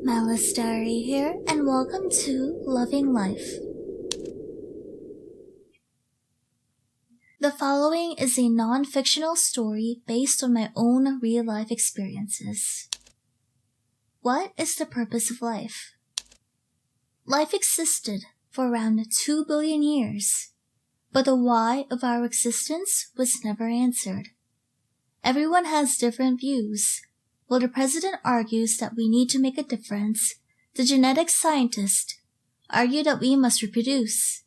Malice Diary here, and welcome to Loving Life. The following is a non-fictional story based on my own real-life experiences. What is the purpose of life? Life existed for around 2 billion years, but the why of our existence was never answered. Everyone has different views. While the president argues that we need to make a difference, the genetics scientists argue that we must reproduce.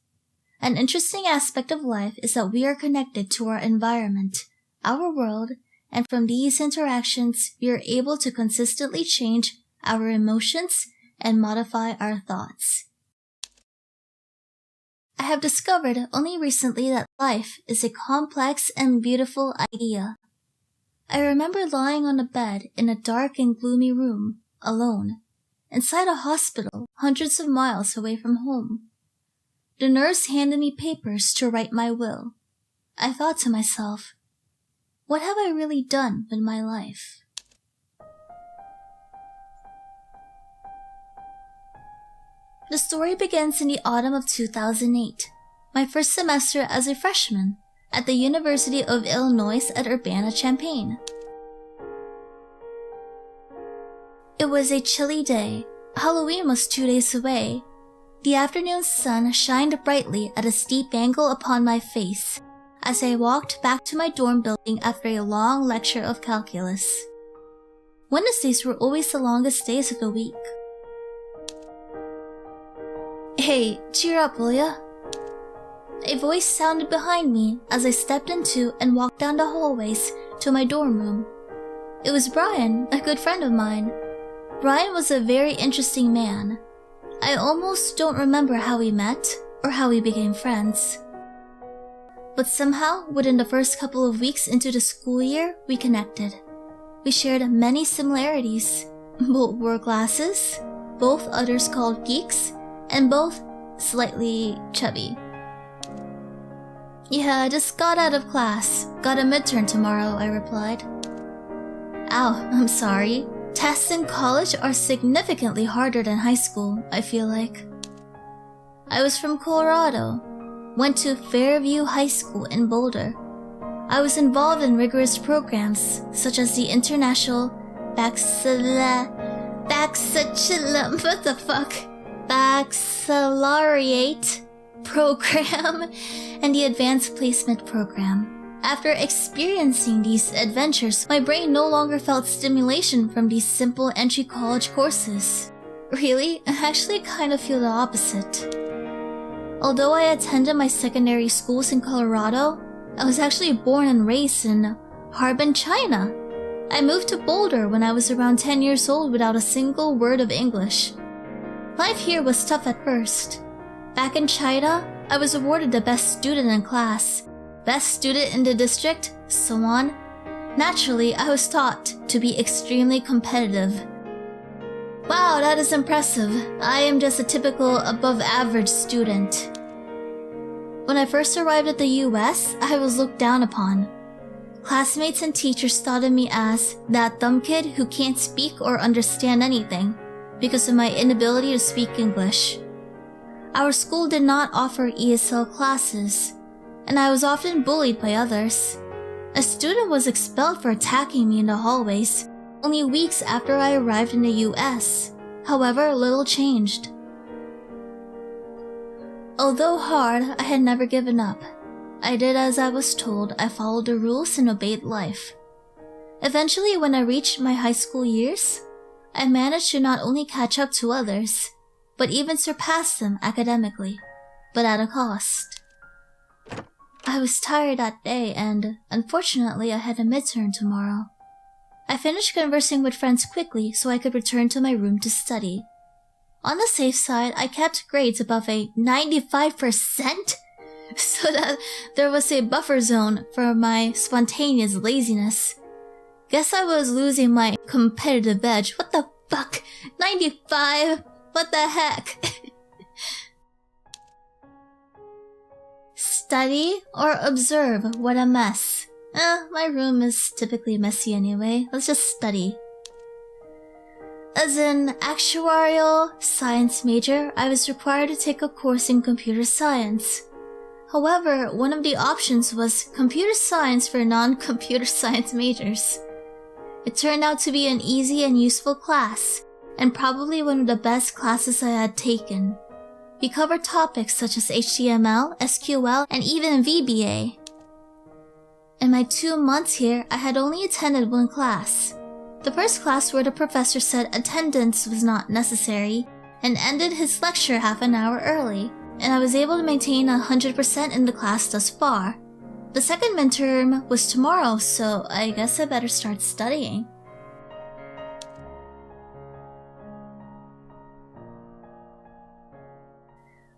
An interesting aspect of life is that we are connected to our environment, our world, and from these interactions, we are able to consistently change our emotions and modify our thoughts. I have discovered only recently that life is a complex and beautiful idea. I remember lying on a bed in a dark and gloomy room, alone, inside a hospital hundreds of miles away from home. The nurse handed me papers to write my will. I thought to myself, what have I really done with my life? The story begins in the autumn of 2008, my first semester as a freshman at the University of Illinois at Urbana-Champaign. It was a chilly day. Halloween was 2 days away. The afternoon sun shined brightly at a steep angle upon my face as I walked back to my dorm building after a long lecture of calculus. Wednesdays were always the longest days of the week. Hey, cheer up, will ya? A voice sounded behind me as I stepped into and walked down the hallways to my dorm room. It was Brian, a good friend of mine. Brian was a very interesting man. I almost don't remember how we met or how we became friends. But somehow, within the first couple of weeks into the school year, we connected. We shared many similarities. Both wore glasses, both others called geeks, and both slightly chubby. Yeah, I just got out of class. Got a midterm tomorrow, I replied. Ow, I'm sorry. Tests in college are significantly harder than high school, I feel like. I was from Colorado. Went to Fairview High School in Boulder. I was involved in rigorous programs, such as the International Baccalaureate program and the Advanced Placement program. After experiencing these adventures, my brain no longer felt stimulation from these simple entry college courses. Really, I actually kind of feel the opposite. Although I attended my secondary schools in Colorado, I was actually born and raised in Harbin, China. I moved to Boulder when I was around 10 years old without a single word of English. Life here was tough at first. Back in China, I was awarded the best student in class, best student in the district, so on. Naturally, I was taught to be extremely competitive. Wow, that is impressive. I am just a typical above-average student. When I first arrived at the US, I was looked down upon. Classmates and teachers thought of me as that dumb kid who can't speak or understand anything because of my inability to speak English. Our school did not offer ESL classes, and I was often bullied by others. A student was expelled for attacking me in the hallways only weeks after I arrived in the US. However, little changed. Although hard, I had never given up. I did as I was told, I followed the rules and obeyed life. Eventually, when I reached my high school years, I managed to not only catch up to others, but even surpass them academically, but at a cost. I was tired that day and, unfortunately, I had a midterm tomorrow. I finished conversing with friends quickly so I could return to my room to study. On the safe side, I kept grades above a 95% so that there was a buffer zone for my spontaneous laziness. Guess I was losing my competitive edge. What the fuck? 95? What the heck? Study or observe? What a mess. My room is typically messy anyway. Let's just study. As an actuarial science major, I was required to take a course in computer science. However, one of the options was computer science for non-computer science majors. It turned out to be an easy and useful class, and probably one of the best classes I had taken. We covered topics such as HTML, SQL, and even VBA. In my 2 months here, I had only attended one class. The first class where the professor said attendance was not necessary and ended his lecture half an hour early, and I was able to maintain 100% in the class thus far. The second midterm was tomorrow, so I guess I better start studying.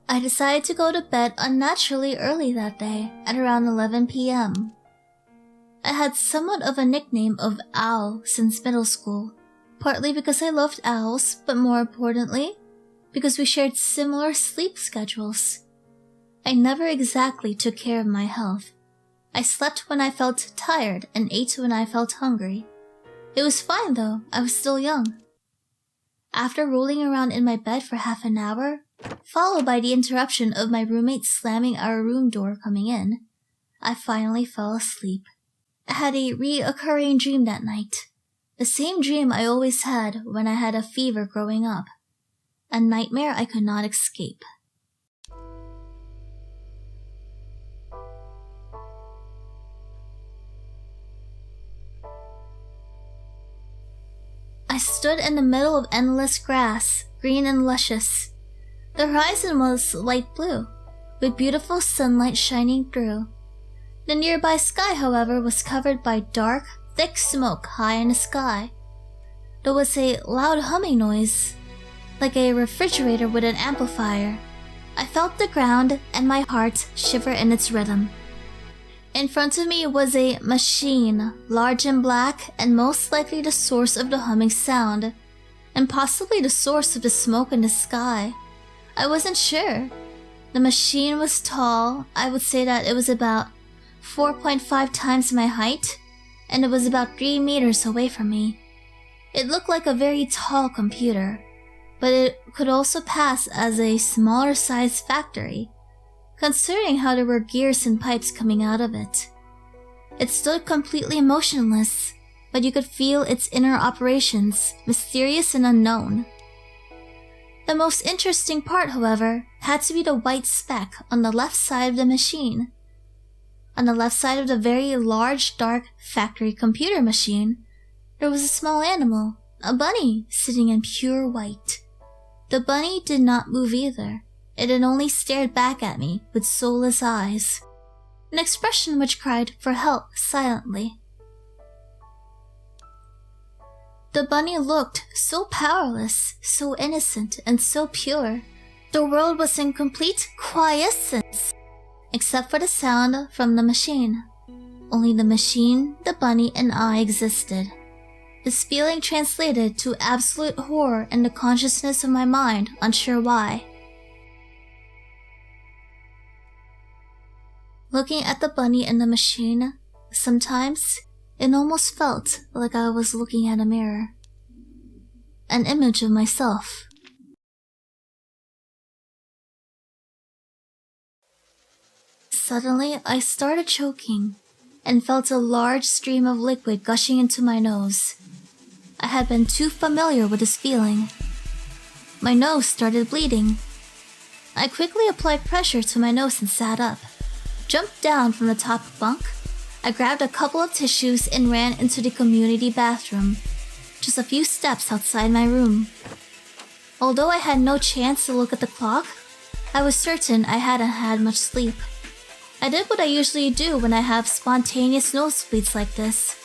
I decided to go to bed unnaturally early that day, at around 11 p.m. I had somewhat of a nickname of Owl since middle school, partly because I loved owls, but more importantly, because we shared similar sleep schedules. I never exactly took care of my health. I slept when I felt tired and ate when I felt hungry. It was fine though, I was still young. After rolling around in my bed for half an hour, followed by the interruption of my roommate slamming our room door coming in, I finally fell asleep. I had a reoccurring dream that night. The same dream I always had when I had a fever growing up. A nightmare I could not escape. I stood in the middle of endless grass, green and luscious. The horizon was light blue, with beautiful sunlight shining through. The nearby sky, however, was covered by dark, thick smoke high in the sky. There was a loud humming noise, like a refrigerator with an amplifier. I felt the ground and my heart shiver in its rhythm. In front of me was a machine, large and black, and most likely the source of the humming sound, and possibly the source of the smoke in the sky. I wasn't sure. The machine was tall. I would say that it was about 4.5 times my height, and it was about 3 meters away from me. It looked like a very tall computer, but it could also pass as a smaller size factory, considering how there were gears and pipes coming out of it. It stood completely motionless, but you could feel its inner operations, mysterious and unknown. The most interesting part, however, had to be the white speck on the left side of the machine. On the left side of the very large, dark factory computer machine, there was a small animal, a bunny, sitting in pure white. The bunny did not move either. It had only stared back at me with soulless eyes, an expression which cried for help silently. The bunny looked so powerless, so innocent, and so pure. The world was in complete quiescence, except for the sound from the machine. Only the machine, the bunny, and I existed. This feeling translated to absolute horror in the consciousness of my mind, unsure why. Looking at the bunny and the machine, sometimes it almost felt like I was looking at a mirror. An image of myself. Suddenly, I started choking and felt a large stream of liquid gushing into my nose. I had been too familiar with this feeling. My nose started bleeding. I quickly applied pressure to my nose and sat up, jumped down from the top bunk. I grabbed a couple of tissues and ran into the community bathroom, just a few steps outside my room. Although I had no chance to look at the clock, I was certain I hadn't had much sleep. I did what I usually do when I have spontaneous nosebleeds like this.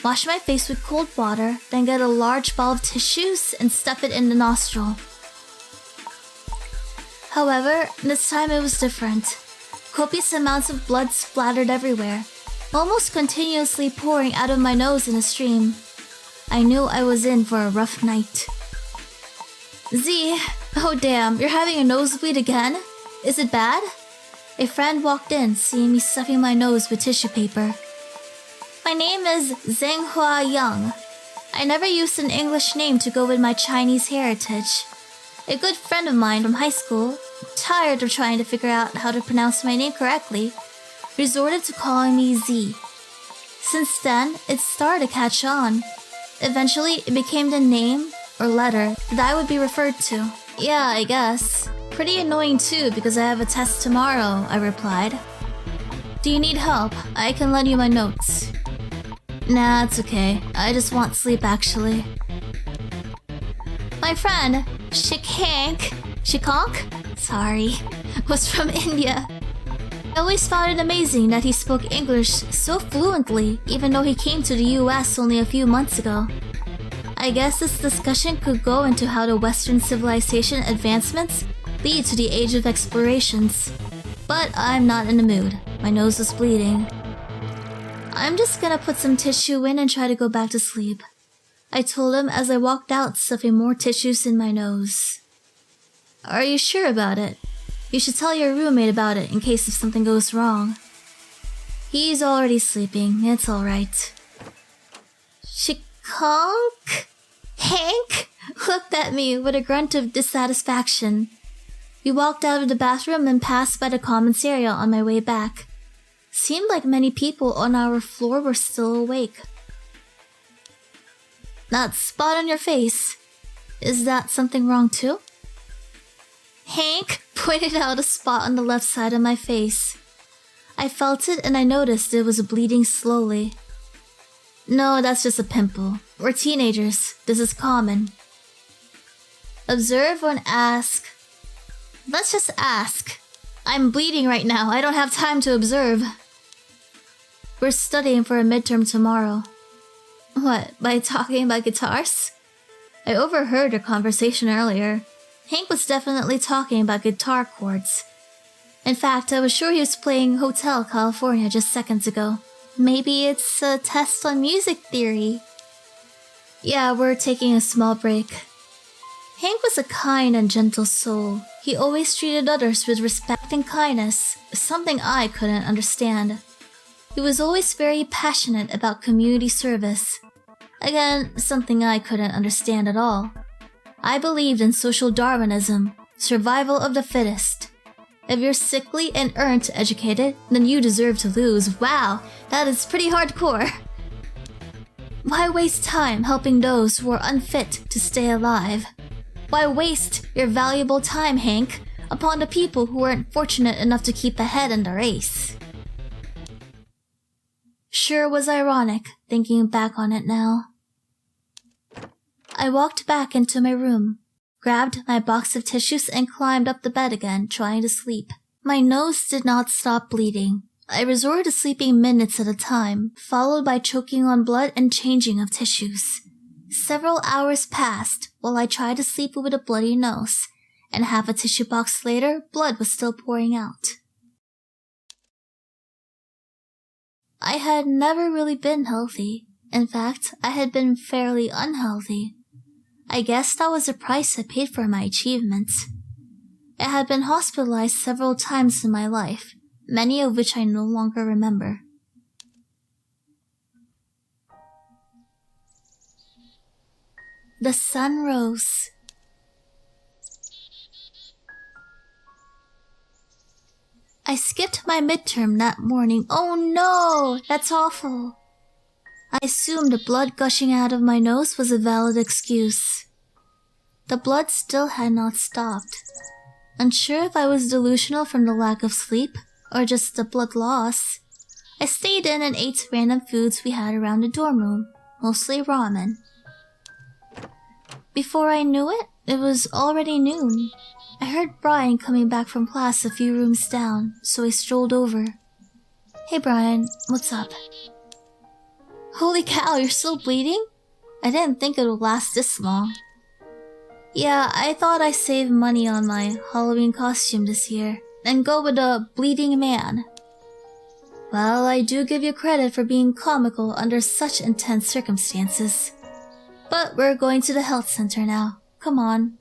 Wash my face with cold water, then get a large ball of tissues and stuff it in the nostril. However, this time it was different. Copious amounts of blood splattered everywhere, almost continuously pouring out of my nose in a stream. I knew I was in for a rough night. Z, oh damn, you're having a nosebleed again? Is it bad? A friend walked in, seeing me stuffing my nose with tissue paper. My name is Zhenghua Yang. I never used an English name to go with my Chinese heritage. A good friend of mine from high school, tired of trying to figure out how to pronounce my name correctly, resorted to calling me Z. Since then, it started to catch on. Eventually, it became the name or letter that I would be referred to. Yeah, I guess. Pretty annoying too because I have a test tomorrow, I replied. Do you need help? I can lend you my notes. Nah, it's okay. I just want sleep actually. My friend, Shikank, sorry, was from India. I always found it amazing that he spoke English so fluently, even though he came to the US only a few months ago. I guess this discussion could go into how the Western civilization advancements lead to the age of explorations. But I'm not in the mood. My nose is bleeding. I'm just gonna put some tissue in and try to go back to sleep, I told him as I walked out stuffing more tissues in my nose. Are you sure about it? You should tell your roommate about it in case if something goes wrong. He's already sleeping, it's alright. Shikonk? Hank looked at me with a grunt of dissatisfaction. We walked out of the bathroom and passed by the commons area on my way back. Seemed like many people on our floor were still awake. That spot on your face, is that something wrong too? Hank pointed out a spot on the left side of my face. I felt it and I noticed it was bleeding slowly. No, that's just a pimple. We're teenagers. This is common. Observe and ask. Let's just ask. I'm bleeding right now. I don't have time to observe. We're studying for a midterm tomorrow. What, by talking about guitars? I overheard their conversation earlier. Hank was definitely talking about guitar chords. In fact, I was sure he was playing Hotel California just seconds ago. Maybe it's a test on music theory. Yeah, we're taking a small break. Hank was a kind and gentle soul. He always treated others with respect and kindness, something I couldn't understand. He was always very passionate about community service. Again, something I couldn't understand at all. I believed in social Darwinism, survival of the fittest. If you're sickly and aren't educated, then you deserve to lose. Wow, that is pretty hardcore. Why waste time helping those who are unfit to stay alive? Why waste your valuable time, Hank, upon the people who weren't fortunate enough to keep ahead in the race? Sure was ironic, thinking back on it now. I walked back into my room, grabbed my box of tissues and climbed up the bed again, trying to sleep. My nose did not stop bleeding. I resorted to sleeping minutes at a time, followed by choking on blood and changing of tissues. Several hours passed while I tried to sleep with a bloody nose, and half a tissue box later, blood was still pouring out. I had never really been healthy. In fact, I had been fairly unhealthy. I guess that was the price I paid for my achievements. I had been hospitalized several times in my life, many of which I no longer remember. The sun rose. I skipped my midterm that morning. Oh no, that's awful. I assumed the blood gushing out of my nose was a valid excuse. The blood still had not stopped. Unsure if I was delusional from the lack of sleep, or just the blood loss, I stayed in and ate random foods we had around the dorm room, mostly ramen. Before I knew it, it was already noon. I heard Brian coming back from class a few rooms down, so I strolled over. Hey Brian, what's up? Holy cow, you're still bleeding? I didn't think it would last this long. Yeah, I thought I'd save money on my Halloween costume this year, and go with a bleeding man. Well, I do give you credit for being comical under such intense circumstances. But we're going to the health center now. Come on.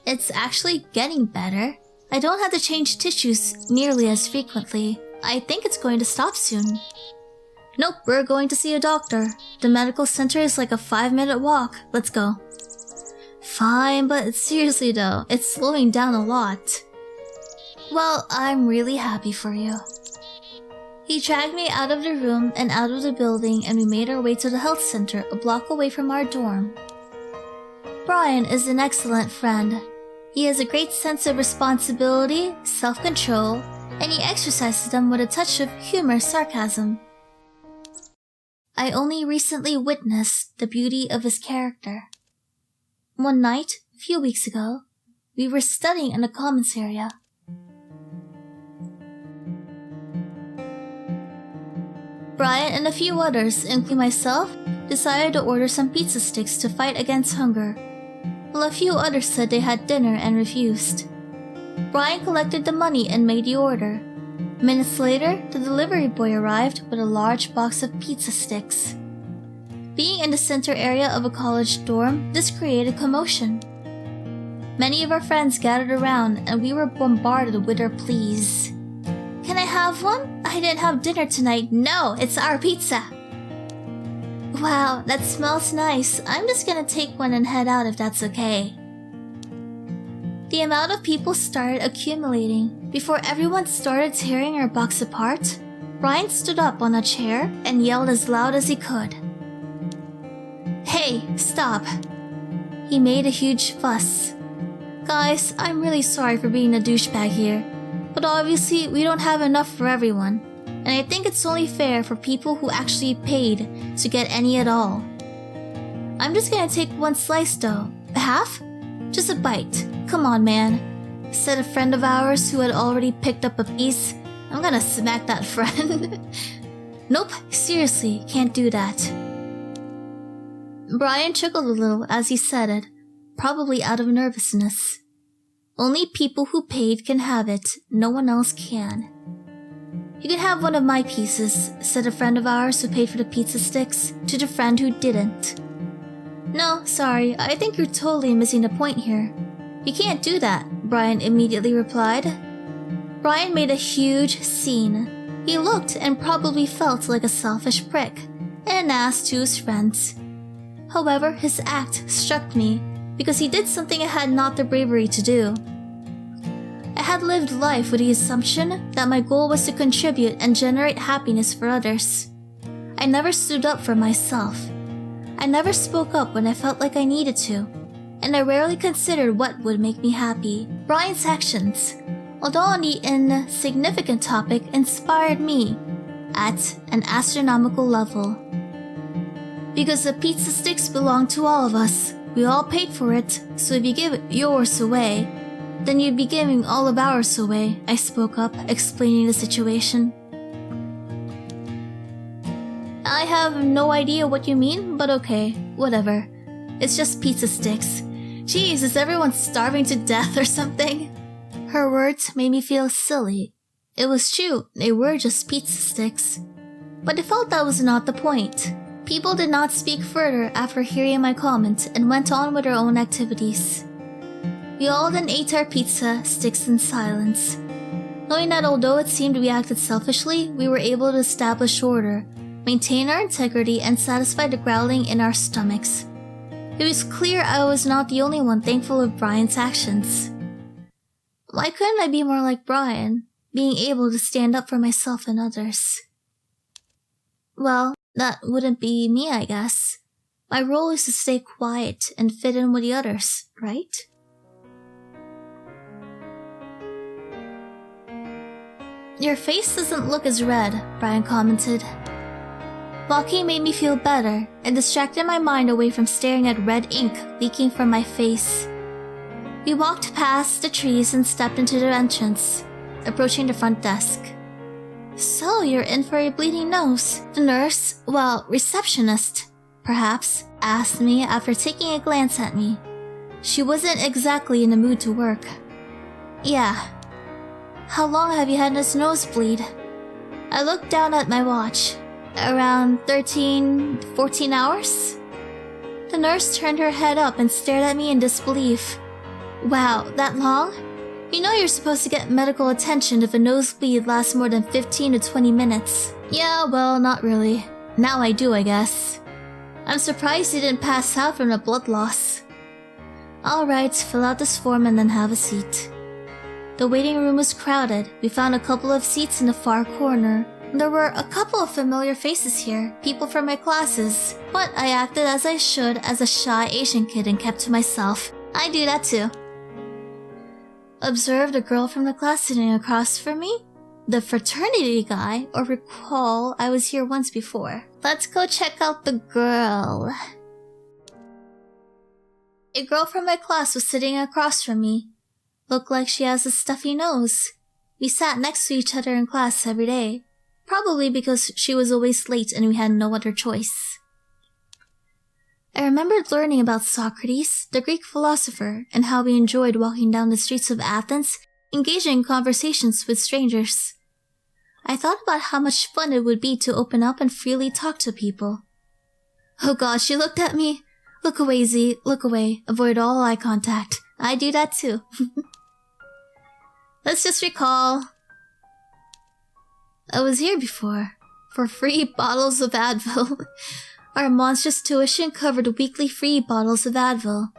It's actually getting better. I don't have to change tissues nearly as frequently. I think it's going to stop soon. Nope, we're going to see a doctor. The medical center is like a 5-minute walk. Let's go. Fine, but seriously though, it's slowing down a lot. Well, I'm really happy for you. He dragged me out of the room and out of the building, and we made our way to the health center a block away from our dorm. Brian is an excellent friend. He has a great sense of responsibility, self-control, and he exercises them with a touch of humorous sarcasm. I only recently witnessed the beauty of his character. One night, a few weeks ago, we were studying in the commons area. Brian and a few others, including myself, decided to order some pizza sticks to fight against hunger, while a few others said they had dinner and refused. Brian collected the money and made the order. Minutes later, the delivery boy arrived with a large box of pizza sticks. Being in the center area of a college dorm, this created commotion. Many of our friends gathered around and we were bombarded with our pleas. Can I have one? I didn't have dinner tonight. No, it's our pizza. Wow, that smells nice. I'm just gonna take one and head out if that's okay. The amount of people started accumulating. Before everyone started tearing our box apart, Brian stood up on a chair and yelled as loud as he could. Hey, stop. He made a huge fuss. Guys, I'm really sorry for being a douchebag here, but obviously we don't have enough for everyone, and I think it's only fair for people who actually paid to get any at all. I'm just gonna take one slice though. Half? Just a bite. Come on, man, said a friend of ours who had already picked up a piece. I'm gonna smack that friend. Nope, seriously, can't do that. Brian chuckled a little as he said it, probably out of nervousness. Only people who paid can have it, no one else can. You can have one of my pieces, said a friend of ours who paid for the pizza sticks, to the friend who didn't. No, sorry, I think you're totally missing the point here. You can't do that, Brian immediately replied. Brian made a huge scene. He looked and probably felt like a selfish prick, and an ass to his friends. However, his act struck me, because he did something I had not the bravery to do. I had lived life with the assumption that my goal was to contribute and generate happiness for others. I never stood up for myself. I never spoke up when I felt like I needed to, and I rarely considered what would make me happy. Brian's actions, although on the insignificant topic, inspired me at an astronomical level. Because the pizza sticks belong to all of us. We all paid for it, so if you give yours away, then you'd be giving all of ours away, I spoke up, explaining the situation. I have no idea what you mean, but okay, whatever. It's just pizza sticks. Jeez, is everyone starving to death or something? Her words made me feel silly. It was true, they were just pizza sticks. But I felt that was not the point. People did not speak further after hearing my comment and went on with their own activities. We all then ate our pizza sticks in silence, knowing that although it seemed we acted selfishly, we were able to establish order, maintain our integrity, and satisfy the growling in our stomachs. It was clear I was not the only one thankful of Brian's actions. Why couldn't I be more like Brian, being able to stand up for myself and others? Well, that wouldn't be me, I guess. My role is to stay quiet and fit in with the others, right? Your face doesn't look as red, Brian commented. Walking made me feel better and distracted my mind away from staring at red ink leaking from my face. We walked past the trees and stepped into the entrance, approaching the front desk. So you're in for a bleeding nose. The nurse, well, receptionist, perhaps, asked me after taking a glance at me. She wasn't exactly in the mood to work. Yeah. How long have you had this nosebleed? I looked down at my watch. Around 14 hours? The nurse turned her head up and stared at me in disbelief. Wow, that long? You know you're supposed to get medical attention if a nosebleed lasts more than 15 to 20 minutes. Yeah, well, not really. Now I do, I guess. I'm surprised you didn't pass out from the blood loss. Alright, fill out this form and then have a seat. The waiting room was crowded. We found a couple of seats in the far corner. There were a couple of familiar faces here, people from my classes, but I acted as I should as a shy Asian kid and kept to myself. I do that too. Observed a girl from the class sitting across from me? The fraternity guy, or recall I was here once before. Let's go check out the girl. A girl from my class was sitting across from me. Looked like she has a stuffy nose. We sat next to each other in class every day. Probably because she was always late and we had no other choice. I remembered learning about Socrates, the Greek philosopher, and how we enjoyed walking down the streets of Athens, engaging in conversations with strangers. I thought about how much fun it would be to open up and freely talk to people. Oh god, she looked at me. Look away, Z, look away. Avoid all eye contact. I do that too. Let's just recall. I was here before, for free bottles of Advil. Our monstrous tuition covered weekly free bottles of Advil.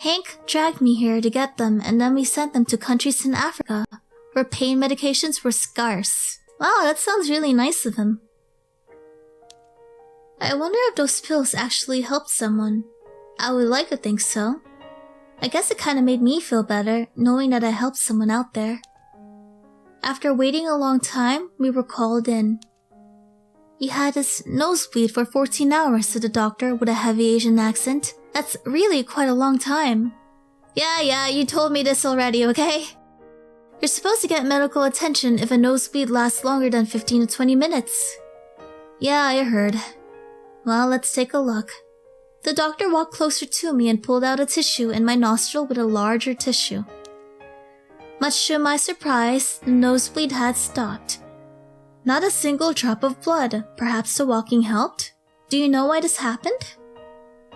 Hank dragged me here to get them, and then we sent them to countries in Africa, where pain medications were scarce. Wow, that sounds really nice of him. I wonder if those pills actually helped someone. I would like to think so. I guess it kinda made me feel better, knowing that I helped someone out there. After waiting a long time, we were called in. He had his nosebleed for 14 hours, said the doctor with a heavy Asian accent. That's really quite a long time. Yeah, you told me this already, okay? You're supposed to get medical attention if a nosebleed lasts longer than 15 to 20 minutes. Yeah, I heard. Well, let's take a look. The doctor walked closer to me and pulled out a tissue in my nostril with a larger tissue. Much to my surprise, the nosebleed had stopped. Not a single drop of blood. Perhaps the walking helped? Do you know why this happened?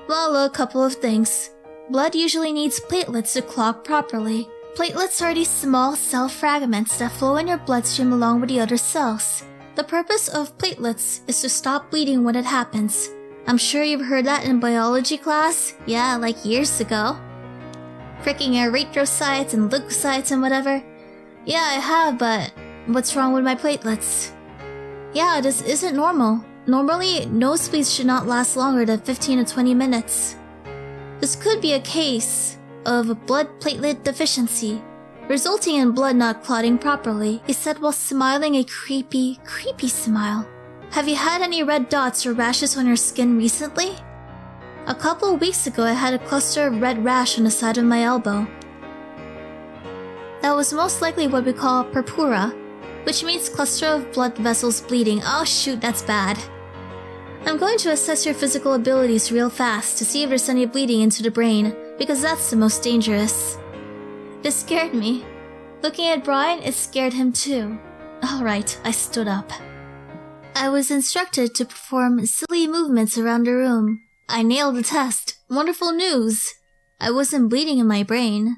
Well, a couple of things. Blood usually needs platelets to clot properly. Platelets are these small cell fragments that flow in your bloodstream along with the other cells. The purpose of platelets is to stop bleeding when it happens. I'm sure you've heard that in biology class. Yeah, like years ago. Freaking erythrocytes and leukocytes and whatever. Yeah, I have, but what's wrong with my platelets? Yeah, this isn't normal. Normally, nosebleeds should not last longer than 15 to 20 minutes. This could be a case of blood platelet deficiency, resulting in blood not clotting properly, he said while smiling a creepy smile. Have you had any red dots or rashes on your skin recently? A couple of weeks ago, I had a cluster of red rash on the side of my elbow. That was most likely what we call purpura, which means cluster of blood vessels bleeding. Oh shoot, that's bad. I'm going to assess your physical abilities real fast to see if there's any bleeding into the brain, because that's the most dangerous. This scared me. Looking at Brian, it scared him too. Alright, I stood up. I was instructed to perform silly movements around the room. I nailed the test. Wonderful news. I wasn't bleeding in my brain.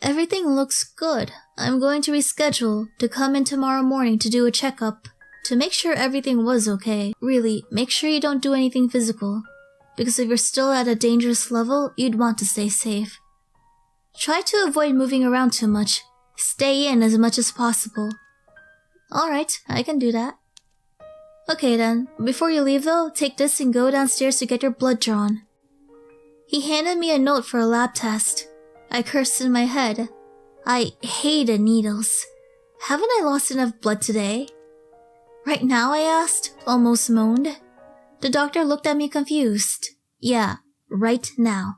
Everything looks good. I'm going to reschedule to come in tomorrow morning to do a checkup to make sure everything was okay. Really, make sure you don't do anything physical, because if you're still at a dangerous level, you'd want to stay safe. Try to avoid moving around too much. Stay in as much as possible. Alright, I can do that. Okay then, before you leave though, take this and go downstairs to get your blood drawn. He handed me a note for a lab test. I cursed in my head. I hated needles. Haven't I lost enough blood today? Right now, I asked, almost moaned. The doctor looked at me confused. Yeah, right now.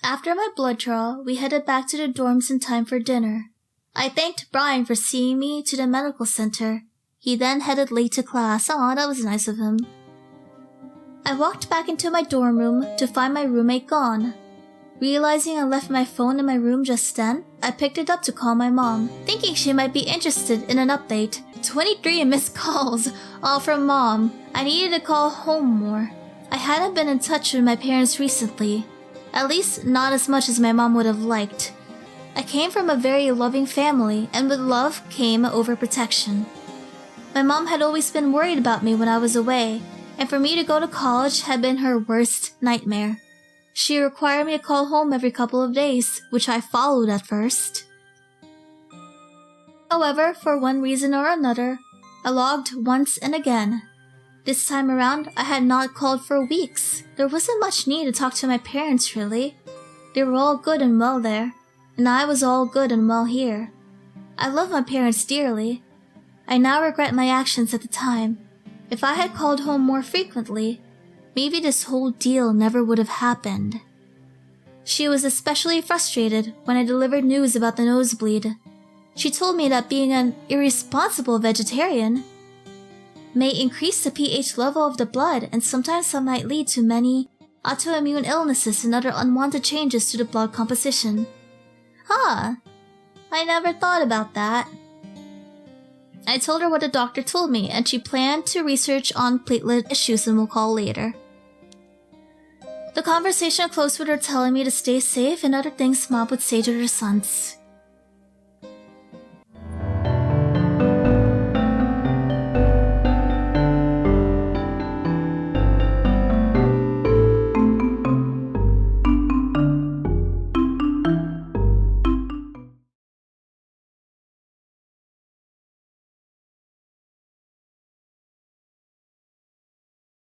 After my blood draw, we headed back to the dorms in time for dinner. I thanked Brian for seeing me to the medical center. He then headed late to class. Aw, that was nice of him. I walked back into my dorm room to find my roommate gone. Realizing I left my phone in my room just then, I picked it up to call my mom, thinking she might be interested in an update. 23 missed calls, all from Mom. I needed to call home more. I hadn't been in touch with my parents recently. At least not as much as my mom would have liked. I came from a very loving family, and with love came overprotection. My mom had always been worried about me when I was away, and for me to go to college had been her worst nightmare. She required me to call home every couple of days, which I followed at first. However, for one reason or another, I logged once and again. This time around, I had not called for weeks. There wasn't much need to talk to my parents, really. They were all good and well there, and I was all good and well here. I love my parents dearly. I now regret my actions at the time. If I had called home more frequently, maybe this whole deal never would have happened. She was especially frustrated when I delivered news about the nosebleed. She told me that being an irresponsible vegetarian may increase the pH level of the blood, and sometimes that might lead to many autoimmune illnesses and other unwanted changes to the blood composition. Huh, I never thought about that. I told her what the doctor told me, and she planned to research on platelet issues and will call later. The conversation closed with her telling me to stay safe and other things Mom would say to her sons.